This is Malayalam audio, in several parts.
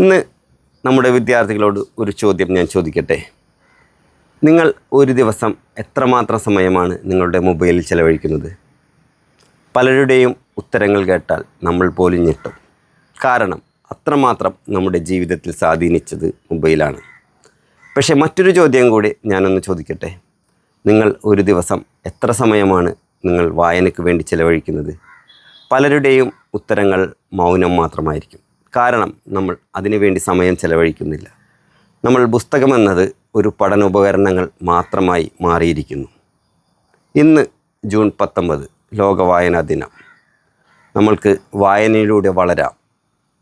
ഇന്ന് നമ്മുടെ വിദ്യാർത്ഥികളോട് ഒരു ചോദ്യം ഞാൻ ചോദിക്കട്ടെ. നിങ്ങൾ ഒരു ദിവസം എത്രമാത്രം സമയമാണ് നിങ്ങളുടെ മൊബൈലിൽ ചെലവഴിക്കുന്നത്? പലരുടെയും ഉത്തരങ്ങൾ കേട്ടാൽ നമ്മൾ പോലും ഞെട്ടും. കാരണം അത്രമാത്രം നമ്മുടെ ജീവിതത്തിൽ സ്വാധീനിച്ചത് മൊബൈലാണ്. പക്ഷേ മറ്റൊരു ചോദ്യം കൂടി ഞാനൊന്ന് ചോദിക്കട്ടെ. നിങ്ങൾ ഒരു ദിവസം എത്ര സമയമാണ് നിങ്ങൾ വായനയ്ക്ക് വേണ്ടി ചെലവഴിക്കുന്നത്? പലരുടെയും ഉത്തരങ്ങൾ മൗനം മാത്രമായിരിക്കും. കാരണം നമ്മൾ അതിനുവേണ്ടി സമയം ചെലവഴിക്കുന്നില്ല. നമ്മൾ പുസ്തകമെന്നത് ഒരു പഠനോപകരണങ്ങൾ മാത്രമായി മാറിയിരിക്കുന്നു. ഇന്ന് ജൂൺ 19 ലോക വായനാ ദിനം. നമ്മൾക്ക് വായനയിലൂടെ വളരാം.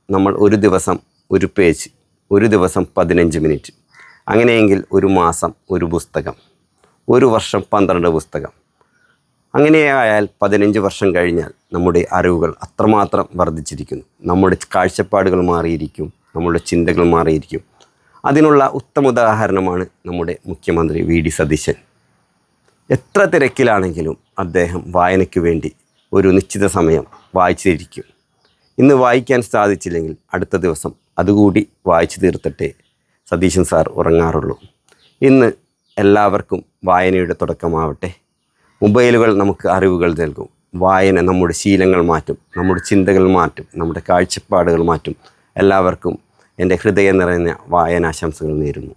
നമ്മൾ ഒരു ദിവസം ഒരു പേജ്, ഒരു ദിവസം 15 മിനിറ്റ്, അങ്ങനെയെങ്കിൽ ഒരു മാസം ഒരു പുസ്തകം, ഒരു വർഷം 12 പുസ്തകം. അങ്ങനെയായാൽ 15 വർഷം കഴിഞ്ഞാൽ നമ്മുടെ അറിവുകൾ അത്രമാത്രം വർദ്ധിച്ചിരിക്കുന്നു. നമ്മുടെ കാഴ്ചപ്പാടുകൾ മാറിയിരിക്കും, നമ്മുടെ ചിന്തകൾ മാറിയിരിക്കും. അതിനുള്ള ഉത്തമ ഉദാഹരണമാണ് നമ്മുടെ മുഖ്യമന്ത്രി വി.ഡി. സതീശൻ. എത്ര തിരക്കിലാണെങ്കിലും അദ്ദേഹം വായനയ്ക്ക് വേണ്ടി ഒരു നിശ്ചിത സമയം വായിച്ചിരിക്കും. ഇന്ന് വായിക്കാൻ സാധിച്ചില്ലെങ്കിൽ അടുത്ത ദിവസം അതുകൂടി വായിച്ചു തീർത്തിട്ടേ സതീശൻ സാർ ഉറങ്ങാറുള്ളൂ. ഇന്ന് എല്ലാവർക്കും വായനയുടെ തുടക്കമാവട്ടെ. മൊബൈലുകൾ നമുക്ക് അറിവുകൾ നൽകും. വായന നമ്മുടെ ശീലങ്ങൾ മാറ്റും, നമ്മുടെ ചിന്തകൾ മാറ്റും, നമ്മുടെ കാഴ്ചപ്പാടുകൾ മാറ്റും. എല്ലാവർക്കും എൻ്റെ ഹൃദയം നിറഞ്ഞ വായനാശംസകൾ നേരുന്നു.